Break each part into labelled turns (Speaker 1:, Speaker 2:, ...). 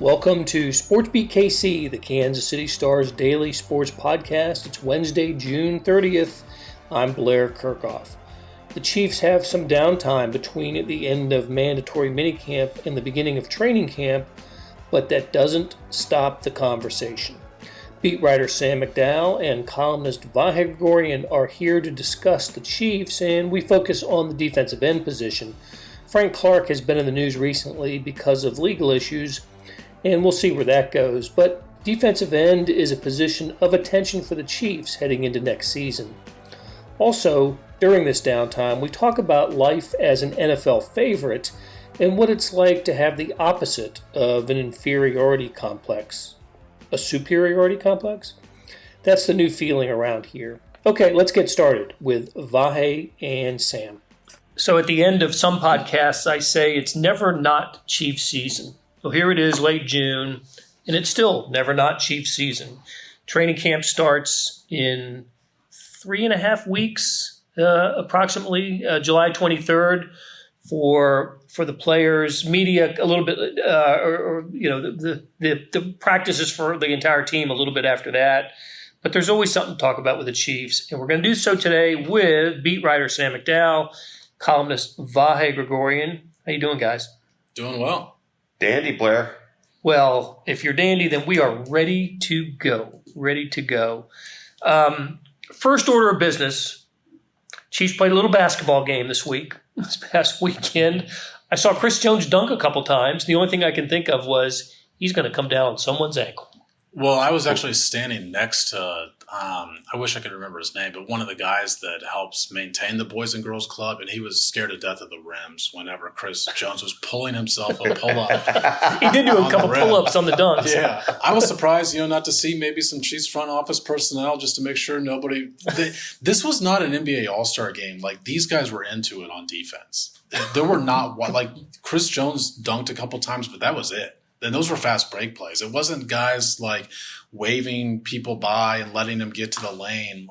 Speaker 1: Welcome to SportsBeat KC, the Kansas City Star's daily sports podcast. It's Wednesday, June 30th. I'm Blair Kirchhoff. The Chiefs have some downtime between the end of mandatory minicamp and the beginning of training camp, but that doesn't stop the conversation. Beat writer Sam McDowell and columnist Vahe Gregorian are here to discuss the Chiefs, and we focus on the defensive end position. Frank Clark has been in the news recently because of legal issues, and we'll see where that goes. But defensive end is a position of attention for the Chiefs heading into next season. Also, during this downtime, we talk about life as an NFL favorite and what it's like to have the opposite of an inferiority complex. A superiority complex? That's the new feeling around here. Okay, let's get started with Vahe and Sam. So at the end of some podcasts, I say it's never not Chiefs season. So here it is, late June, and it's still never not Chiefs season. Training camp starts in 3.5 weeks, approximately, July 23rd, for the players, media a little bit, the practices for the entire team a little bit after that. But there's always something to talk about with the Chiefs, and we're going to do so today with beat writer Sam McDowell, columnist Vahe Gregorian. How you doing, guys?
Speaker 2: Doing well.
Speaker 3: Dandy, Blair.
Speaker 1: Well, if you're dandy, then we are ready to go. First order of business, Chiefs played a little basketball game this past weekend. I saw Chris Jones dunk a couple times. The only thing I can think of was he's going to come down on someone's ankle.
Speaker 2: Well, I was actually standing next to, I wish I could remember his name, but one of the guys that helps maintain the Boys and Girls Club, and he was scared to death of the rims whenever Chris Jones was pulling himself a pull-up.
Speaker 1: He did do a couple pull-ups on the dunks.
Speaker 2: Yeah. I was surprised, not to see maybe some Chiefs front office personnel just to make sure this was not an NBA All-Star game. Like, these guys were into it on defense. There were not, Chris Jones dunked a couple times, but that was it. And those were fast break plays. It wasn't guys like waving people by and letting them get to the lane.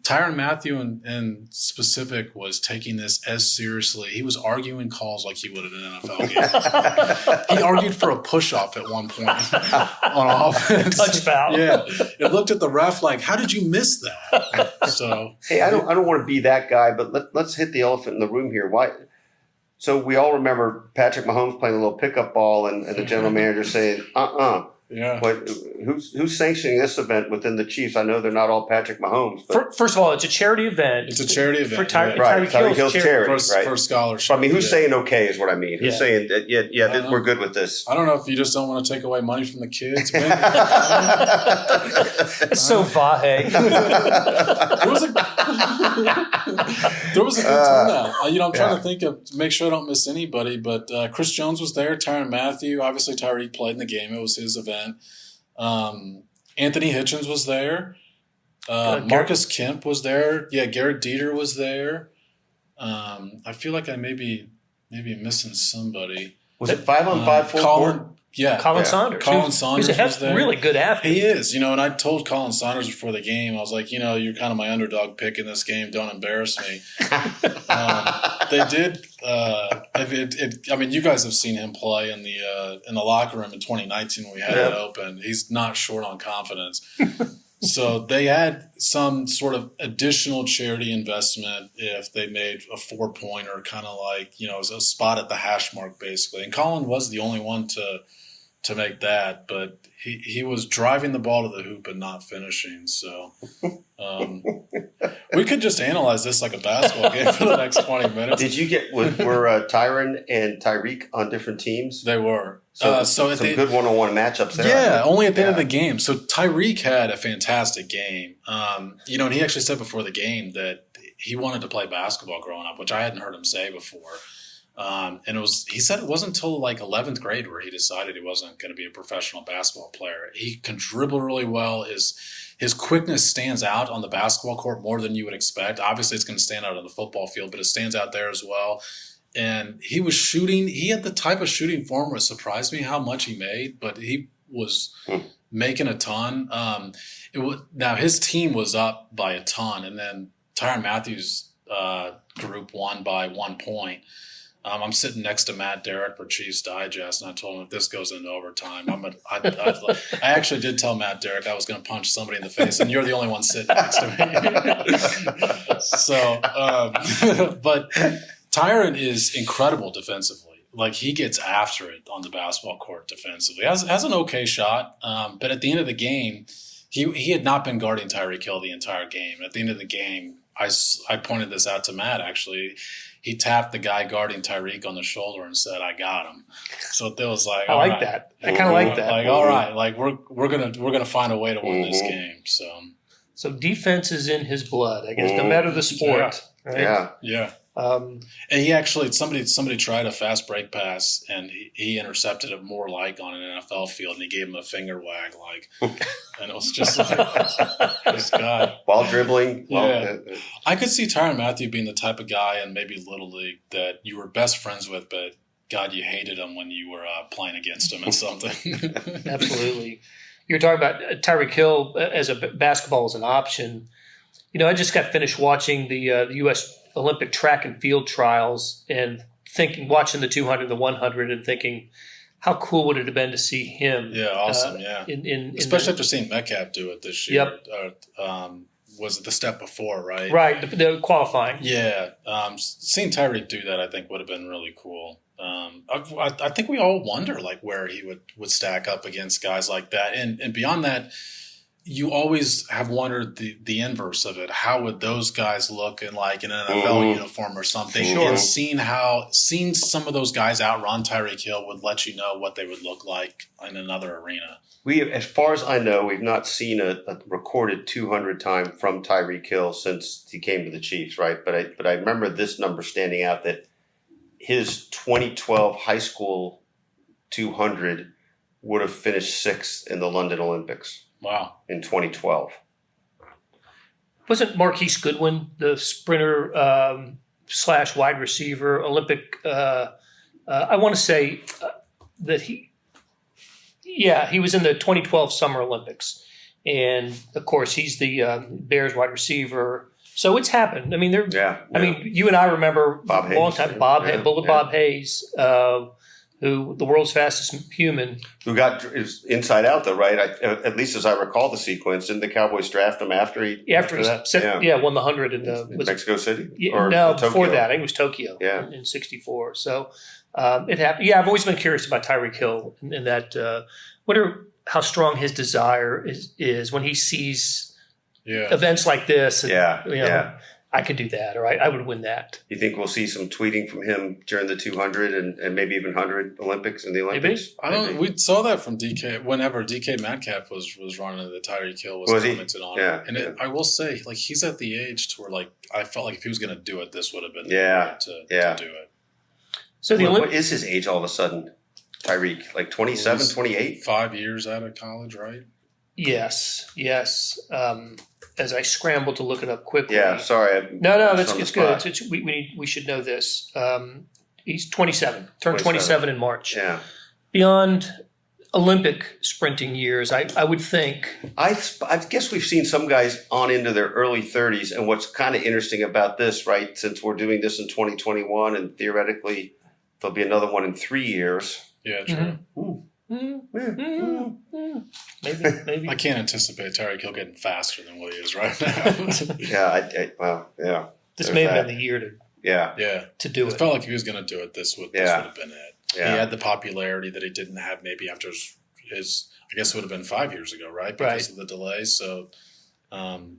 Speaker 2: Tyrann Mathieu in specific was taking this as seriously. He was arguing calls like he would at an NFL game. He argued for a push-off at one point on offense.
Speaker 1: Touch foul.
Speaker 2: Yeah. It looked at the ref like, how did you miss that? So
Speaker 3: hey, I don't want to be that guy, but let's hit the elephant in the room here. Why? So we all remember Patrick Mahomes playing a little pickup ball and the general manager saying,
Speaker 2: Yeah.
Speaker 3: But who's sanctioning this event within the Chiefs? I know they're not all Patrick Mahomes. But
Speaker 1: First of all, it's a charity event.
Speaker 2: It's a charity event.
Speaker 1: For Tyreek
Speaker 3: Hill's charity.
Speaker 2: For scholarship.
Speaker 3: I mean, who's saying okay is what I mean. Who's saying, we're good with this?
Speaker 2: I don't know if you just don't want to take away money from the kids. Maybe.
Speaker 1: That's so Vahe.
Speaker 2: There was a good turnout. I'm trying to think of, make sure I don't miss anybody, but Chris Jones was there, Tyrann Mathieu. Obviously, Tyreek played in the game. It was his event. Anthony Hitchens was there. Marcus Kemp was there. Yeah, Garrett Dieter was there. I feel like I may be missing somebody.
Speaker 3: Was it 5-on-5 full court?
Speaker 2: Yeah.
Speaker 1: Colin Saunders.
Speaker 2: Colin Saunders was there.
Speaker 1: Really good athlete.
Speaker 2: He is, and I told Colin Saunders before the game, I was like, you're kind of my underdog pick in this game. Don't embarrass me. They did. You guys have seen him play in the locker room in 2019 when we had it open. He's not short on confidence. So they had some sort of additional charity investment if they made a 4-pointer, kind of like, a spot at the hash mark, basically. And Colin was the only one to make that, but he was driving the ball to the hoop and not finishing. So we could just analyze this like a basketball game for the next 20 minutes.
Speaker 3: Did you were Tyrann and Tyreek on different teams?
Speaker 2: They were.
Speaker 3: So some good one-on-one matchups there.
Speaker 2: Yeah, only at the end of the game. So Tyreek had a fantastic game. And he actually said before the game that he wanted to play basketball growing up, which I hadn't heard him say before. And he said it wasn't until like 11th grade where he decided he wasn't going to be a professional basketball player. He can dribble really well. His quickness stands out on the basketball court more than you would expect. Obviously, it's going to stand out on the football field, but it stands out there as well. And he was shooting. He had the type of shooting form where it surprised me how much he made, but he was making a ton. Now, his team was up by a ton, and then Tyrann Mathieu's group won by 1 point. I'm sitting next to Matt Derrick for Chiefs Digest, and I told him if this goes into overtime, I actually did tell Matt Derrick I was going to punch somebody in the face, and you're the only one sitting next to me. So, but Tyron is incredible defensively. Like, he gets after it on the basketball court defensively. Has an okay shot, but at the end of the game, he had not been guarding Tyreek Hill the entire game. At the end of the game, I pointed this out to Matt, actually. He tapped the guy guarding Tyreek on the shoulder and said, "I got him." So it was like,
Speaker 1: I like that. I kind of like that.
Speaker 2: Like, all right, like we're gonna find a way to win this game.
Speaker 1: So defense is in his blood, I guess, no matter the sport.
Speaker 3: Yeah.
Speaker 1: Right?
Speaker 2: Yeah. And he actually somebody tried a fast break pass and he intercepted it more like on an NFL field, and he gave him a finger wag, like, and it was just like this guy
Speaker 3: while dribbling.
Speaker 2: Yeah, I could see Tyrann Mathieu being the type of guy in maybe Little League that you were best friends with, but God, you hated him when you were playing against him and something.
Speaker 1: Absolutely. You're talking about Tyreek Hill as a basketball as an option. You know, I just got finished watching the U.S. Olympic track and field trials and watching the 200, the 100, and thinking, how cool would it have been to see him?
Speaker 2: Yeah, awesome. Especially after seeing Metcalf do it this year.
Speaker 1: Yep.
Speaker 2: Was it the step before, right?
Speaker 1: Right, the qualifying.
Speaker 2: Yeah. Seeing Tyreek do that, I think, would have been really cool. I think we all wonder, like, where he would stack up against guys like that. And beyond that, you always have wondered the inverse of it. How would those guys look in, like, an NFL uniform or something?
Speaker 1: Sure.
Speaker 2: And seeing some of those guys outrun Tyreek Hill would let you know what they would look like in another arena.
Speaker 3: As far as I know, we've not seen a recorded 200 time from Tyreek Hill since he came to the Chiefs, right? But I remember this number standing out, that his 2012 high school 200 would have finished sixth in the London Olympics.
Speaker 2: Wow.
Speaker 3: In 2012.
Speaker 1: Wasn't Marquise Goodwin the sprinter / wide receiver Olympic? I want to say that he was in the 2012 Summer Olympics. And, of course, he's the Bears wide receiver. So it's happened. I mean, I mean, you and I remember
Speaker 3: Bob
Speaker 1: a long
Speaker 3: Hayes,
Speaker 1: time, Bob Hayes, who the world's fastest human.
Speaker 3: Who got inside out, though, right? At least as I recall the sequence, didn't the Cowboys draft him after he won
Speaker 1: the 100 in
Speaker 3: Mexico City?
Speaker 1: Before that. I think it was Tokyo in 64. So it happened. Yeah, I've always been curious about Tyreek Hill and that. How strong his desire is when he sees events like this. And, I could do that, or I would win that.
Speaker 3: You think we'll see some tweeting from him during the 200 and maybe even 100 Olympics in the Olympics?
Speaker 2: Maybe. We saw that from DK whenever DK Metcalf was running, the Tyreek Hill was commented on it. And I will say, like, he's at the age to where, like, I felt like if he was going to do it, this would have been the year to do it.
Speaker 1: So
Speaker 3: what is his age all of a sudden, Tyreek? Like 27, 28?
Speaker 2: 5 years out of college, right?
Speaker 1: Yes. As I scramble to look it up quickly.
Speaker 3: Yeah, sorry.
Speaker 1: No, it's good. We should know this. He's 27. Turned 27 in March.
Speaker 3: Yeah.
Speaker 1: Beyond Olympic sprinting years, I would think.
Speaker 3: I guess we've seen some guys on into their early 30s, and what's kind of interesting about this, right, since we're doing this in 2021, and theoretically there'll be another one in 3 years.
Speaker 2: Yeah, true.
Speaker 1: Mm-hmm. Maybe.
Speaker 2: I can't anticipate Tyreek Hill getting faster than what he is right now.
Speaker 3: Yeah.
Speaker 1: This may have been the year to do it.
Speaker 2: It felt like if he was going to do it, this would have been it.
Speaker 3: Yeah.
Speaker 2: He had the popularity that he didn't have maybe after his I guess it would have been 5 years ago, right? Because of the delay. So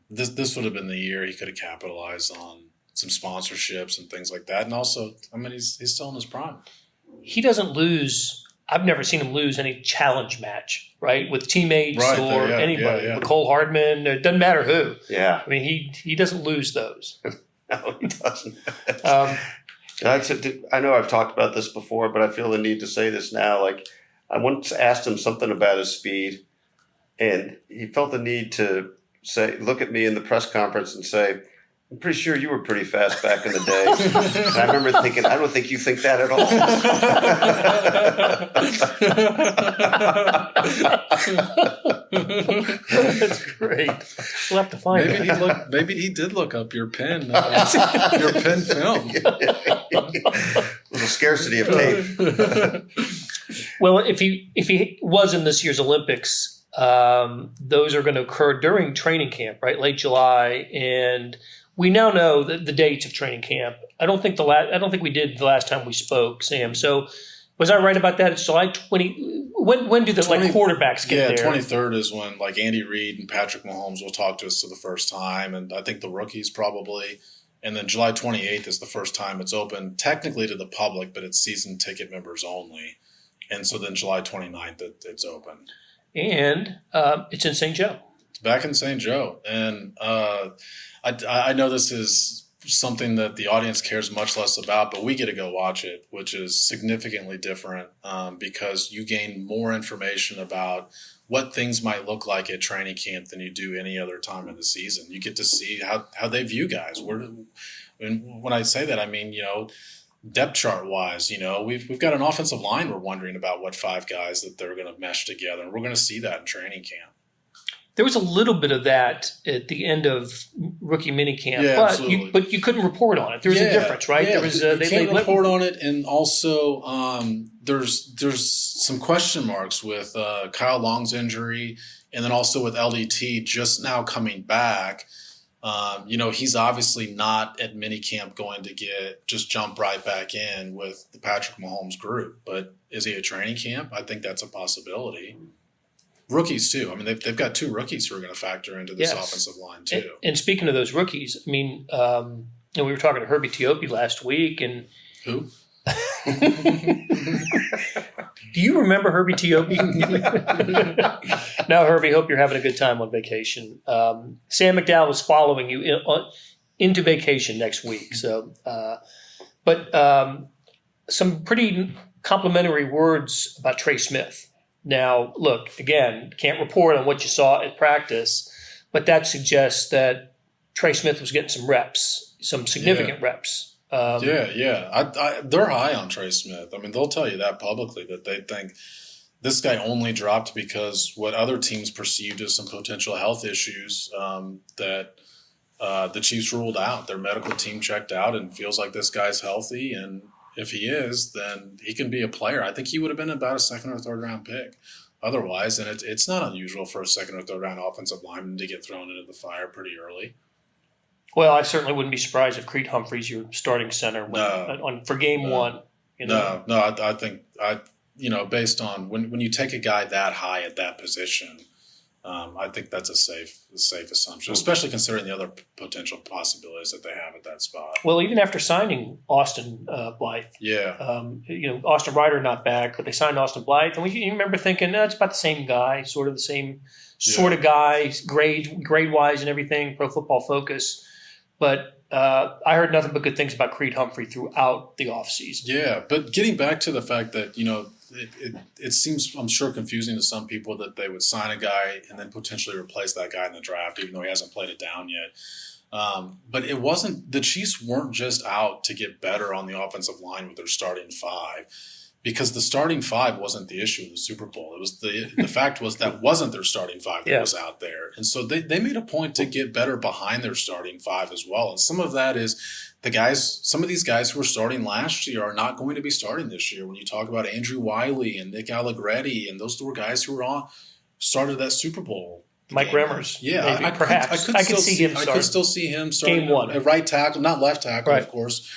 Speaker 2: this would have been the year he could have capitalized on some sponsorships and things like that. And also, I mean, he's still in his prime.
Speaker 1: He doesn't lose. I've never seen him lose any challenge match, right, with teammates or anybody.
Speaker 2: Yeah.
Speaker 1: McCole Hardman, it doesn't matter who.
Speaker 3: Yeah.
Speaker 1: I mean, he doesn't lose those.
Speaker 3: No, he doesn't. I know I've talked about this before, but I feel the need to say this now. Like, I once asked him something about his speed, and he felt the need to look at me in the press conference and say, I'm pretty sure you were pretty fast back in the day. And I remember thinking, I don't think you think that at all.
Speaker 1: That's great. We'll have to find it.
Speaker 2: Maybe he did look up your pen film.
Speaker 3: Little scarcity of tape.
Speaker 1: Well, if he was in this year's Olympics, those are going to occur during training camp, right? Late July, and we now know the dates of training camp. I don't think we did the last time we spoke, Sam. So was I right about that? It's July 20. When do the quarterbacks get there?
Speaker 2: 23rd is when Andy Reid and Patrick Mahomes will talk to us for the first time, and I think the rookies probably. And then July 28th is the first time it's open technically to the public, but it's season ticket members only. And so then July 29th it's open.
Speaker 1: And it's in St. Joe.
Speaker 2: It's back in St. Joe, and I know this is something that the audience cares much less about, but we get to go watch it, which is significantly different because you gain more information about what things might look like at training camp than you do any other time of the season. You get to see how they view guys. And when I say that, I mean, depth chart wise, we've got an offensive line we're wondering about what 5 guys that they're going to mesh together, and we're going to see that in training camp.
Speaker 1: There was a little bit of that at the end of rookie minicamp,
Speaker 2: yeah,
Speaker 1: but you couldn't report on it. There was a difference, right?
Speaker 2: Yeah,
Speaker 1: there was
Speaker 2: you can't report on it, and also there's some question marks with Kyle Long's injury, and then also with LDT just now coming back. He's obviously not at minicamp going to just jump right back in with the Patrick Mahomes group, but is he at training camp? I think that's a possibility. Rookies too. I mean, they've got 2 rookies who are going to factor into this offensive line too.
Speaker 1: And speaking of those rookies, I mean, we were talking to Herbie Teope last week, and
Speaker 2: who?
Speaker 1: Do you remember Herbie Teope? No, Herbie, hope you're having a good time on vacation. Sam McDowell is following you into vacation next week. So, but some pretty complimentary words about Trey Smith. Now, look, again, can't report on what you saw at practice, but that suggests that Trey Smith was getting some reps, some significant reps.
Speaker 2: They're high on Trey Smith. I mean, they'll tell you that publicly, that they think this guy only dropped because what other teams perceived as some potential health issues that the Chiefs ruled out. Their medical team checked out and feels like this guy's healthy, and if he is, then he can be a player. I think he would have been about a 2nd or 3rd round pick otherwise, and it's not unusual for a 2nd or 3rd round offensive lineman to get thrown into the fire pretty early.
Speaker 1: Well, I certainly wouldn't be surprised if Creed Humphrey's your starting center for game one.
Speaker 2: No, I think based on when you take a guy that high at that position, I think that's a safe assumption, especially considering the other potential possibilities that they have at that spot.
Speaker 1: Well, even after signing Austin Blythe, Austin Ryder not back, but they signed Austin Blythe, and you remember thinking that's about the same guy, sort of the same sort of guy, grade wise and everything, Pro Football Focus. But I heard nothing but good things about Creed Humphrey throughout the offseason.
Speaker 2: Yeah, but getting back to the fact that, it seems, I'm sure, confusing to some people that they would sign a guy and then potentially replace that guy in the draft, even though he hasn't played it down yet. But it wasn't – the Chiefs weren't just out to get better on the offensive line with their starting 5. Because the starting 5 wasn't the issue in the Super Bowl. It was the fact was that wasn't their starting 5 that was out there. And so they made a point to get better behind their starting 5 as well. And some of that is some of these guys who were starting last year are not going to be starting this year. When you talk about Andrew Wiley and Nick Allegretti, and those were guys who were started that Super Bowl.
Speaker 1: Mike Remmers.
Speaker 2: Yeah,
Speaker 1: maybe, perhaps. I could
Speaker 2: still see him starting
Speaker 1: game one.
Speaker 2: At right tackle, not left tackle, of course.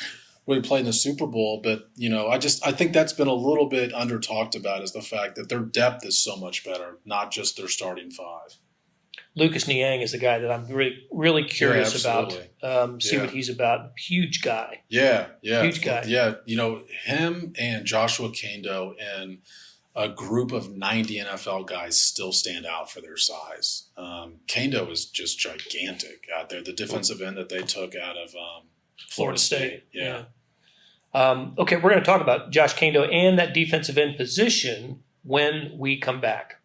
Speaker 2: When he played in the Super Bowl, but I think that's been a little bit under talked about, is the fact that their depth is so much better, not just their starting 5.
Speaker 1: Lucas Niang is the guy that I'm really, really curious about. See what he's about. Huge guy.
Speaker 2: Yeah,
Speaker 1: huge guy.
Speaker 2: Yeah, him and Joshua Kendo and a group of 90 NFL guys still stand out for their size. Kendo is just gigantic out there. The defensive end that they took out of Florida State. Yeah.
Speaker 1: Okay, we're going to talk about Josh Kendo and that defensive end position when we come back.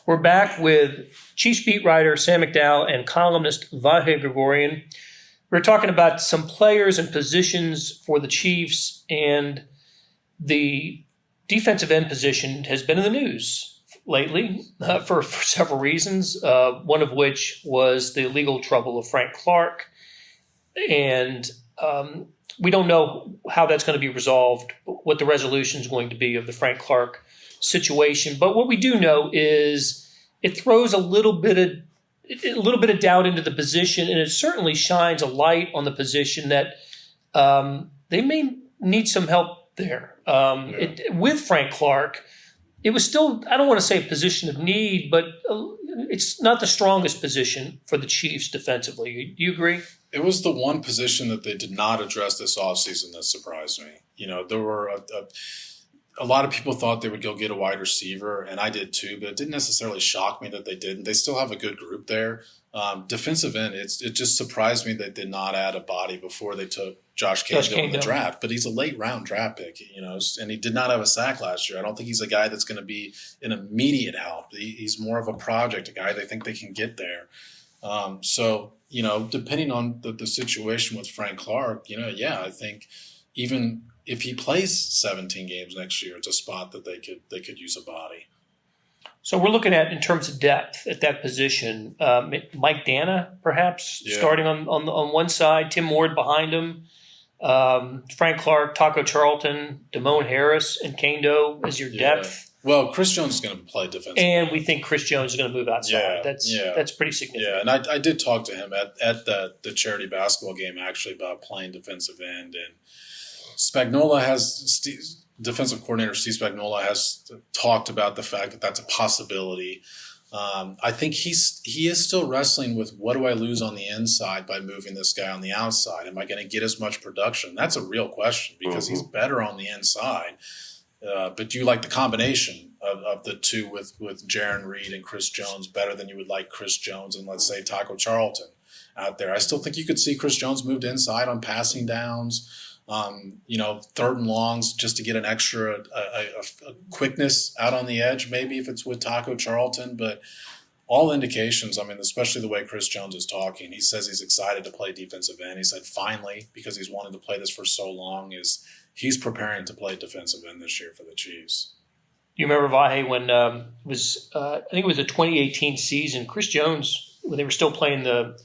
Speaker 1: We're back with Chiefs beat writer Sam McDowell and columnist Vahe Gregorian. We're talking about some players and positions for the Chiefs, and the defensive end position has been in the news lately for several reasons, one of which was the legal trouble of Frank Clark. And we don't know how that's going to be resolved, what the resolution is going to be of the Frank Clark situation. But what we do know is it throws a little bit of doubt into the position, and it certainly shines a light on the position that they may need some help there. With Frank Clark, it was still, I don't want to say a position of need, but it's not the strongest position for the Chiefs defensively. Do you agree?
Speaker 2: It was the one position that they did not address this offseason that surprised me. There were a lot of people thought they would go get a wide receiver, and I did too, but it didn't necessarily shock me that they didn't. They still have a good group there. Defensive end, it just surprised me they did not add a body before they took Josh Campbell in the draft. But he's a late-round draft pick, and he did not have a sack last year. I don't think he's a guy that's going to be an immediate help. He's more of a project, a guy they think they can get there. Depending on the situation with Frank Clark, I think even – if he plays 17 games next year, it's a spot that they could use a body.
Speaker 1: So we're looking at, in terms of depth at that position, Mike Dana perhaps starting on one side, Tim Ward behind him, Frank Clark, Taco Charlton, Damone Harris, and Kendo as your depth.
Speaker 2: Well, Chris Jones is going to play defensive.
Speaker 1: And we think Chris Jones is going to move outside. That's pretty significant.
Speaker 2: Yeah, and I did talk to him at the charity basketball game actually about playing defensive end, and defensive coordinator Steve Spagnuolo has talked about the fact that that's a possibility. I think he is still wrestling with, what do I lose on the inside by moving this guy on the outside? Am I going to get as much production? That's a real question, because he's better on the inside. But do you like the combination of the two with Jaron Reed and Chris Jones better than you would like Chris Jones and, let's say, Taco Charlton out there? I still think you could see Chris Jones moved inside on passing downs. Third and longs, just to get an extra a quickness out on the edge, maybe if it's with Taco Charlton. But all indications, especially the way Chris Jones is talking, he says he's excited to play defensive end. He said finally, because he's wanted to play this for so long, he's preparing to play defensive end this year for the Chiefs.
Speaker 1: You remember, Vahe, when I think it was the 2018 season, Chris Jones, when they were still playing the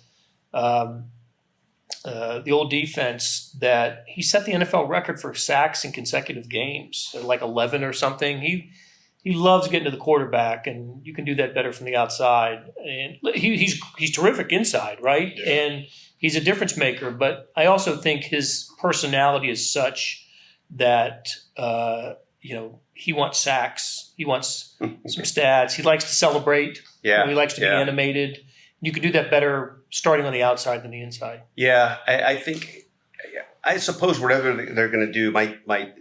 Speaker 1: old defense, that he set the NFL record for sacks in consecutive games, like 11 or something. He loves getting to the quarterback, and you can do that better from the outside. And he's terrific inside, right? Yeah. And he's a difference maker. But I also think his personality is such that he wants sacks, he wants some stats, he likes to celebrate. Yeah, he likes to be animated. You can do that better starting on the outside than the inside.
Speaker 3: Yeah, I suppose whatever they're going to do might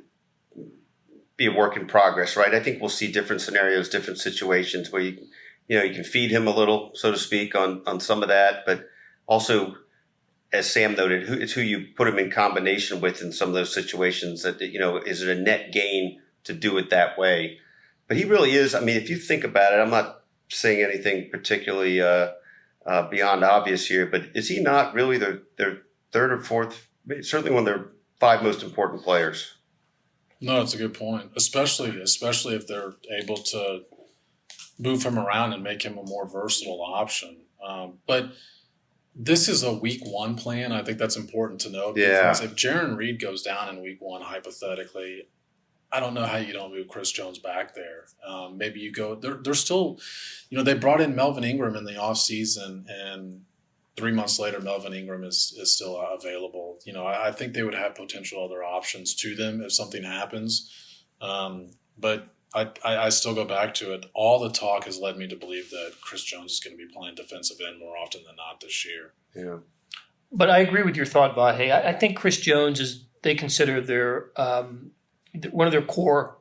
Speaker 3: be a work in progress, right? I think we'll see different scenarios, different situations where you can feed him a little, so to speak, on some of that, but also, as Sam noted, it's who you put him in combination with in some of those situations. That is it a net gain to do it that way? But he really is. If you think about it, I'm not saying anything particularly beyond obvious here, but is he not really their third or fourth, certainly one of their five most important players?
Speaker 2: No, it's a good point, especially if they're able to move him around and make him a more versatile option. But this is a week one plan. I think that's important to note.
Speaker 3: Yeah.
Speaker 2: Because if Jaron Reed goes down in week one, hypothetically, I don't know how you don't move Chris Jones back there. Maybe you go – they're still – they brought in Melvin Ingram in the offseason, and 3 months later Melvin Ingram is still available. I think they would have potential other options to them if something happens. But I still go back to it. All the talk has led me to believe that Chris Jones is going to be playing defensive end more often than not this year.
Speaker 3: Yeah.
Speaker 1: But I agree with your thought, Vahe. I think Chris Jones they consider their one of their core,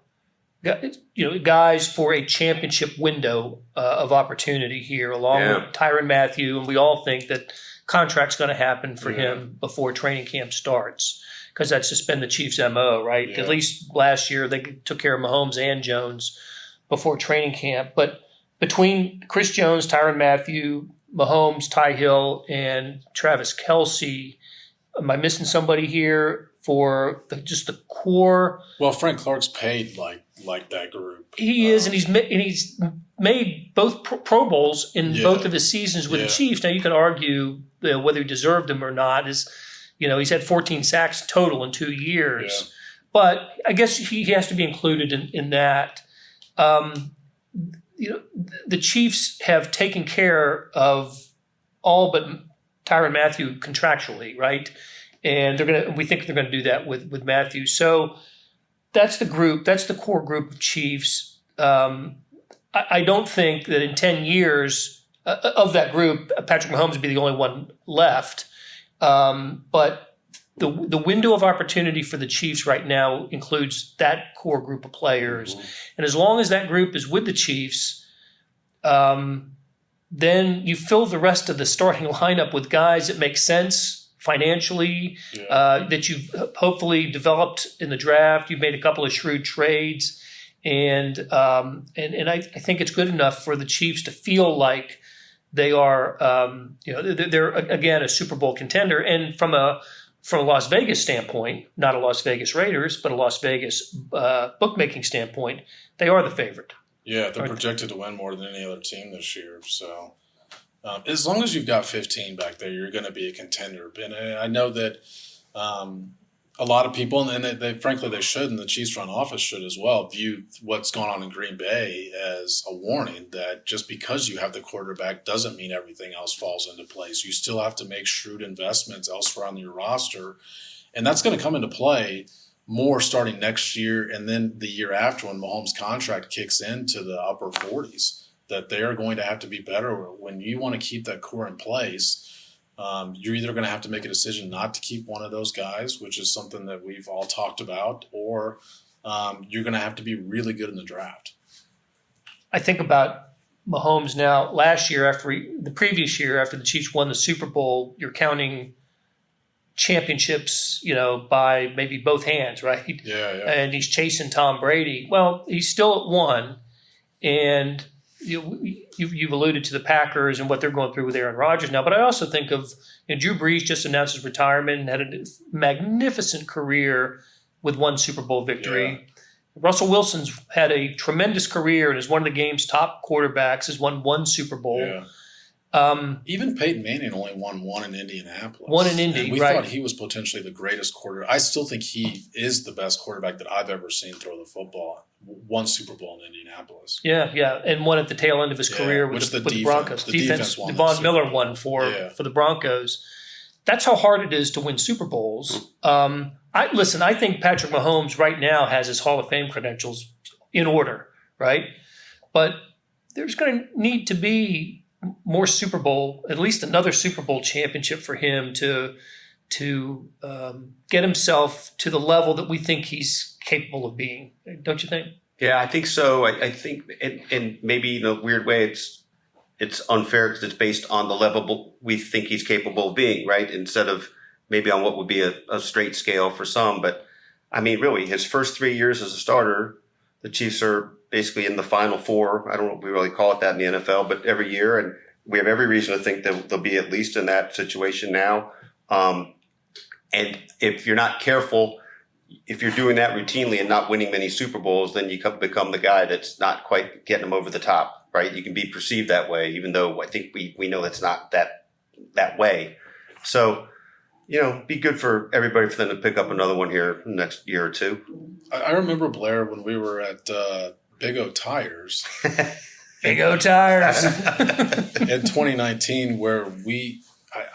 Speaker 1: guys for a championship window of opportunity here, along with Tyrann Mathieu, and we all think that contract's going to happen for him before training camp starts, because that's just been the Chiefs' MO, right? Yeah. At least last year they took care of Mahomes and Jones before training camp. But between Chris Jones, Tyrann Mathieu, Mahomes, Ty Hill, and Travis Kelce, am I missing somebody here for just the core?
Speaker 2: Well, Frank Clark's paid like that group.
Speaker 1: He is, and he's made both Pro Bowls in both of his seasons with the Chiefs. Now you can argue whether he deserved them or not. He's had 14 sacks total in 2 years, but I guess he has to be included in that. The Chiefs have taken care of all but Tyrann Mathieu contractually, right? And we think they're gonna do that with Mathieu. So that's the group. That's the core group of Chiefs. I don't think that in 10 years of that group, Patrick Mahomes would be the only one left. But the window of opportunity for the Chiefs right now includes that core group of players. Mm-hmm. And as long as that group is with the Chiefs, then you fill the rest of the starting lineup with guys that make sense financially, that you've hopefully developed in the draft. You've made a couple of shrewd trades. And I think it's good enough for the Chiefs to feel like they are, they're again a Super Bowl contender. And from a Las Vegas standpoint, not a Las Vegas Raiders, but a Las Vegas bookmaking standpoint, they are the favorite.
Speaker 2: Yeah, they're projected to win more than any other team this year. So as long as you've got 15 back there, you're going to be a contender. And I know that a lot of people, and they frankly they should, and the Chiefs front office should as well, view what's going on in Green Bay as a warning that just because you have the quarterback doesn't mean everything else falls into place. You still have to make shrewd investments elsewhere on your roster, and that's going to come into play more starting next year and then the year after when Mahomes' contract kicks into the upper 40s, that they are going to have to be better. When you want to keep that core in place, you're either going to have to make a decision not to keep one of those guys, which is something that we've all talked about, or you're going to have to be really good in the draft.
Speaker 1: I think about Mahomes now. Last year, the previous year, after the Chiefs won the Super Bowl, you're counting championships, by maybe both hands, right?
Speaker 2: Yeah.
Speaker 1: And he's chasing Tom Brady. Well, he's still at one, and you've alluded to the Packers and what they're going through with Aaron Rodgers now. But I also think of Drew Brees just announced his retirement and had a magnificent career with one Super Bowl victory. Yeah. Russell Wilson's had a tremendous career and is one of the game's top quarterbacks, has won one Super Bowl.
Speaker 2: Yeah. Even Peyton Manning only won one in Indianapolis.
Speaker 1: One in Indy,
Speaker 2: and we
Speaker 1: right.
Speaker 2: thought he was potentially the greatest quarterback. I still think he is the best quarterback that I've ever seen throw the football. One Super Bowl in Indianapolis.
Speaker 1: Yeah, and one at the tail end of his career with the Broncos.
Speaker 2: The defense won.
Speaker 1: Von Miller won for the Broncos. That's how hard it is to win Super Bowls. I think Patrick Mahomes right now has his Hall of Fame credentials in order, right? But there's going to need to be more Super Bowl, at least another Super Bowl championship for him to get himself to the level that we think he's capable of being. Don't you think?
Speaker 3: Yeah, I think so. I think, and maybe in a weird way, it's unfair because it's based on the level we think he's capable of being, right? Instead of maybe on what would be a straight scale for some. But I mean, really, his first 3 years as a starter, the Chiefs are basically in the Final Four. I don't know if we really call it that in the NFL, but every year, and we have every reason to think that they'll be at least in that situation now. And if you're not careful, if you're doing that routinely and not winning many Super Bowls, then you become the guy that's not quite getting them over the top, right? You can be perceived that way, even though I think we know that's not that way. So, be good for everybody for them to pick up another one here in the next year or two.
Speaker 2: I remember, Blair, when we were at Big O Tires.
Speaker 1: Big O Tires.
Speaker 2: In 2019, where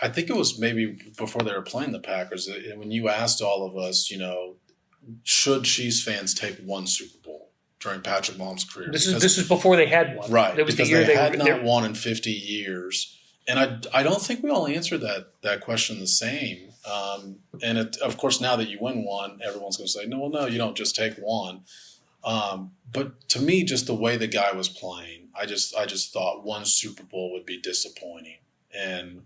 Speaker 2: I think it was maybe before they were playing the Packers, when you asked all of us, should Chiefs fans take one Super Bowl during Patrick Mahomes' career?
Speaker 1: This is before they had one.
Speaker 2: Right,
Speaker 1: It was
Speaker 2: because
Speaker 1: the year
Speaker 2: they had not won in 50 years. And I don't think we all answered that question the same. And of course, now that you win one, everyone's going to say, no, you don't just take one. But to me, just the way the guy was playing, I just thought one Super Bowl would be disappointing. And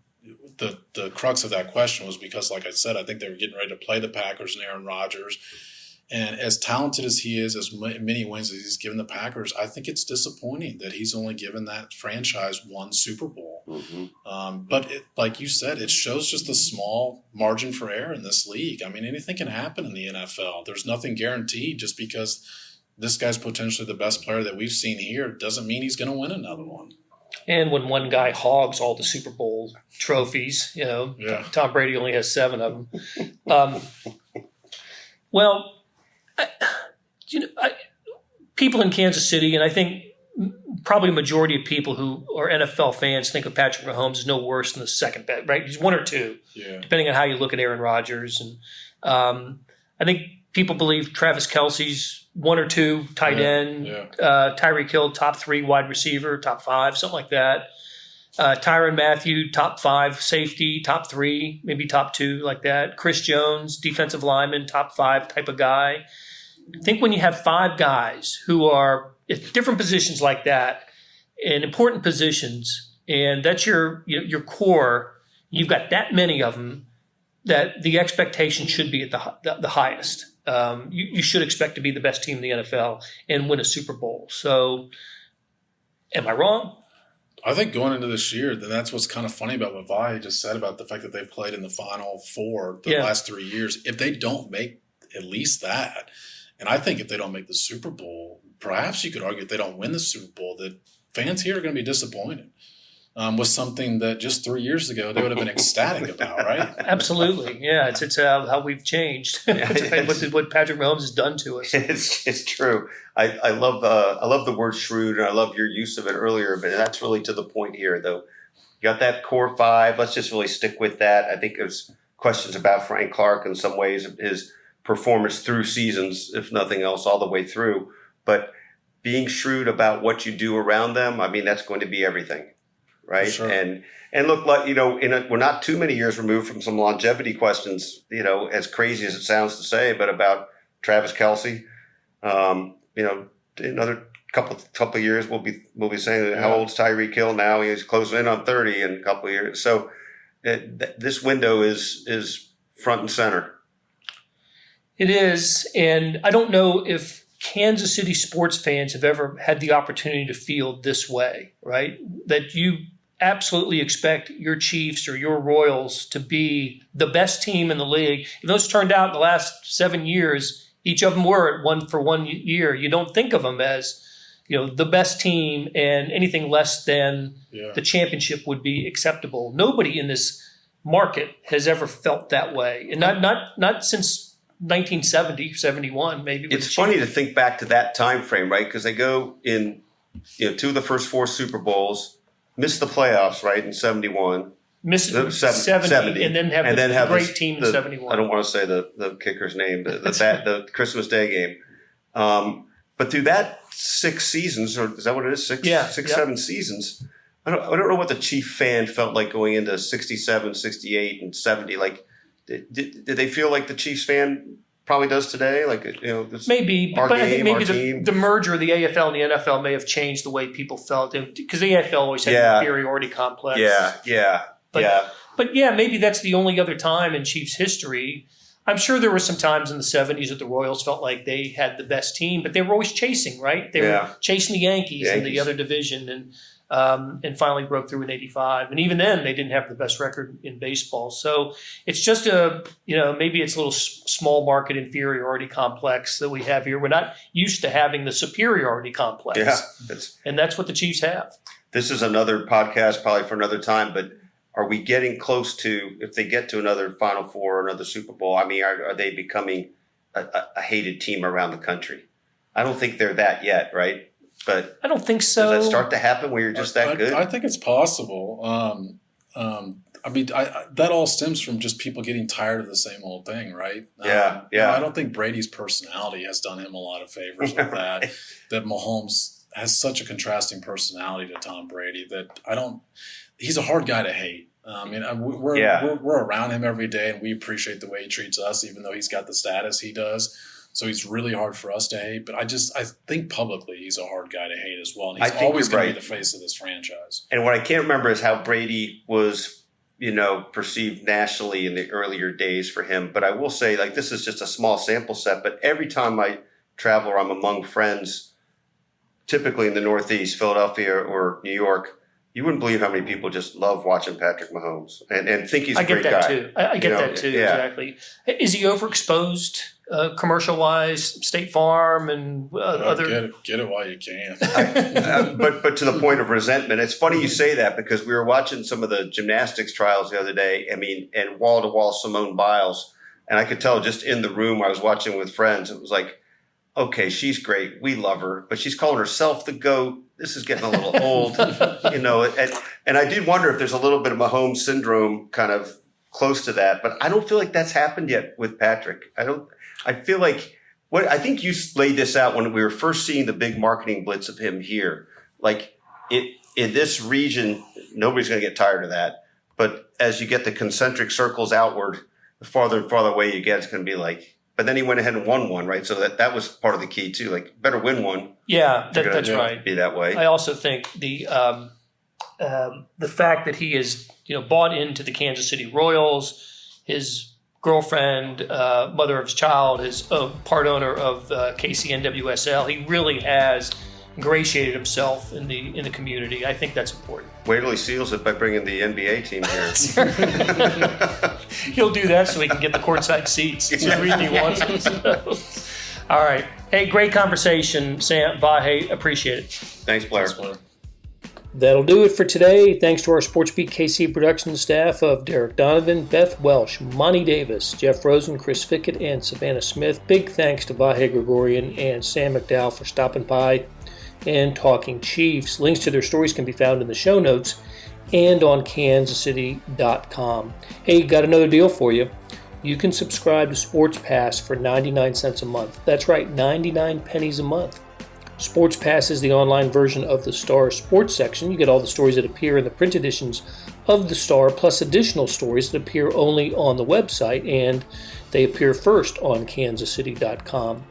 Speaker 2: the crux of that question was because, like I said, I think they were getting ready to play the Packers and Aaron Rodgers. And as talented as he is, as many wins as he's given the Packers, I think it's disappointing that he's only given that franchise one Super Bowl. But like you said, it shows just a small margin for error in this league. I mean, anything can happen in the NFL. There's nothing guaranteed. Just because this guy's potentially the best player that we've seen here doesn't mean he's going to win another one.
Speaker 1: And when one guy hogs all the Super Bowl trophies, Tom Brady only has 7 of them. People in Kansas City, and I think probably a majority of people who are NFL fans think of Patrick Mahomes as no worse than the second best, right? He's 1 or 2, depending on how you look at Aaron Rodgers. And I think people believe Travis Kelce's 1 or 2 tight end, Tyreek Hill top 3 wide receiver, top 5, something like that. Tyrann Mathieu, top 5 safety, top 3, maybe top 2, like that. Chris Jones, defensive lineman, top 5 type of guy. I think when you have 5 guys who are at different positions like that, in important positions, and that's your core, you've got that many of them, that the expectation should be at the highest. You should expect to be the best team in the NFL and win a Super Bowl. So, am I wrong?
Speaker 2: I think going into this year, that's what's kind of funny about what Vahe just said about the fact that they've played in the Final Four the last 3 years. If they don't make at least that, and I think if they don't make the Super Bowl, perhaps you could argue if they don't win the Super Bowl, that fans here are going to be disappointed with something that just 3 years ago they would have been ecstatic about, right?
Speaker 1: Absolutely, yeah. It's how we've changed. What Patrick Mahomes has done to us.
Speaker 3: It's true. I love the word shrewd, and I love your use of it earlier. But that's really to the point here, though. You got that core 5. Let's just really stick with that. I think there's questions about Frank Clark in some ways, his performance through seasons, if nothing else, all the way through. But being shrewd about what you do around them, I mean, that's going to be everything, right?
Speaker 2: Sure.
Speaker 3: And look, like we're not too many years removed from some longevity questions. As crazy as it sounds to say, but about Travis Kelce, another couple of years we'll be saying how old's Tyreek Hill now? He's closing in on 30 in a couple of years. So this window is front and center.
Speaker 1: It is, and I don't know if Kansas City sports fans have ever had the opportunity to feel this way, right? That you absolutely expect your Chiefs or your Royals to be the best team in the league. If those turned out in the last 7 years, each of them were at 1 year. You don't think of them as, the best team, and anything less than the championship would be acceptable. Nobody in this market has ever felt that way, and not since 1970, 71, maybe.
Speaker 3: It's funny to think back to that time frame, right? Because they go in, 2 of the first 4 Super Bowls, miss the playoffs, right, in 71.
Speaker 1: Miss 70, and then have a great team in 71.
Speaker 3: I don't want to say the kicker's name, the Christmas Day game. But through that 6 seasons, or is that what it is? 7 seasons. I don't know what the Chief fan felt like going into 67, 68, and 70. Like, did they feel like the Chiefs fan probably does today? Like,
Speaker 1: maybe, but I think maybe the merger of the AFL and the NFL may have changed the way people felt, because the AFL always had an inferiority complex. But maybe that's the only other time in Chiefs history. I'm sure there were some times in the 70s that the Royals felt like they had the best team, but they were always chasing, right? They were chasing the Yankees in the other division, and finally broke through in '85. And even then, they didn't have the best record in baseball. So it's just maybe it's a little small market inferiority complex that we have here. We're not used to having the superiority complex. And that's what the Chiefs have.
Speaker 3: This is another podcast probably for another time, but are we getting close to, if they get to another Final Four or another Super Bowl, I mean, are they becoming a hated team around the country? I don't think they're that yet, right? But
Speaker 1: I don't think so.
Speaker 3: Does that start to happen where you're just that good?
Speaker 2: I think it's possible. I mean, that all stems from just people getting tired of the same old thing, right?
Speaker 3: Yeah.
Speaker 2: I don't think Brady's personality has done him a lot of favors with that. That Mahomes has such a contrasting personality to Tom Brady that he's a hard guy to hate. We're around him every day, and we appreciate the way he treats us, even though he's got the status he does. So he's really hard for us to hate. But I think publicly he's a hard guy to hate as well. And he's always going to be the face of this franchise.
Speaker 3: And what I can't remember is how Brady was, perceived nationally in the earlier days for him. But I will say, like, this is just a small sample set, but every time I travel or I'm among friends, typically in the Northeast, Philadelphia or New York, you wouldn't believe how many people just love watching Patrick Mahomes and think he's a great guy.
Speaker 1: I get that too. Exactly. Is he overexposed commercial-wise, State Farm and other?
Speaker 2: Get it while you can.
Speaker 3: But to the point of resentment, it's funny you say that because we were watching some of the gymnastics trials the other day. I mean, and wall-to-wall Simone Biles, and I could tell just in the room I was watching with friends, it was like, okay, she's great. We love her, but she's calling herself the GOAT. This is getting a little old, and I did wonder if there's a little bit of Mahomes syndrome kind of close to that, but I don't feel like that's happened yet with Patrick. I feel like I think you laid this out when we were first seeing the big marketing blitz of him here. Like in this region, nobody's going to get tired of that. But as you get the concentric circles outward, the farther and farther away you get, it's going to be like, but then he went ahead and won one, right? So that was part of the key too. Like, better win one.
Speaker 1: Yeah, that's right.
Speaker 3: Be that way.
Speaker 1: I also think the fact that he is bought into the Kansas City Royals, his girlfriend, mother of his child, is a part owner of KC NWSL. He really has ingratiated himself in the community. I think that's important.
Speaker 3: Wait till he seals it by bringing the NBA team here.
Speaker 1: He'll do that so he can get the courtside seats. That's the reason he wants it. So. All right. Hey, great conversation, Sam. Vahe, appreciate it.
Speaker 3: Thanks, Blair.
Speaker 1: That'll do it for today. Thanks to our SportsBeat KC production staff of Derek Donovan, Beth Welsh, Monty Davis, Jeff Rosen, Chris Fickett, and Savannah Smith. Big thanks to Vahe Gregorian and Sam McDowell for stopping by and talking Chiefs. Links to their stories can be found in the show notes and on kansascity.com. Hey, got another deal for you. You can subscribe to Sports Pass for 99 cents a month. That's right, 99 pennies a month. Sports Pass is the online version of the Star Sports section. You get all the stories that appear in the print editions of the Star, plus additional stories that appear only on the website, and they appear first on kansascity.com.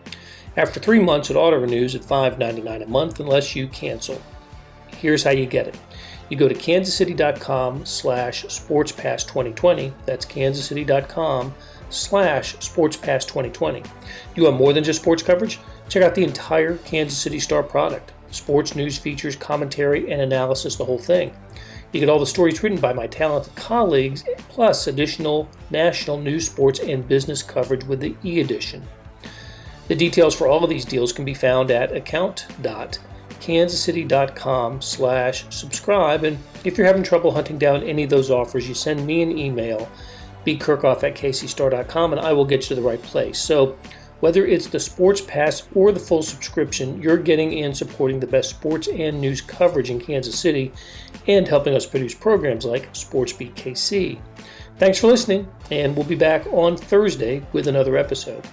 Speaker 1: After 3 months, it auto-renews at $5.99 a month unless you cancel. Here's how you get it. You go to kansascity.com/sportspass2020. That's kansascity.com/sportspass2020. You want more than just sports coverage? Check out the entire Kansas City Star product. Sports news, features, commentary, and analysis, the whole thing. You get all the stories written by my talented colleagues, plus additional national news, sports, and business coverage with the e-edition. The details for all of these deals can be found at account.kansascity.com/subscribe. And if you're having trouble hunting down any of those offers, you send me an email, bkirkhoff@kcstar.com, and I will get you to the right place. So whether it's the Sports Pass or the full subscription, you're getting and supporting the best sports and news coverage in Kansas City and helping us produce programs like SportsBeat KC. Thanks for listening, and we'll be back on Thursday with another episode.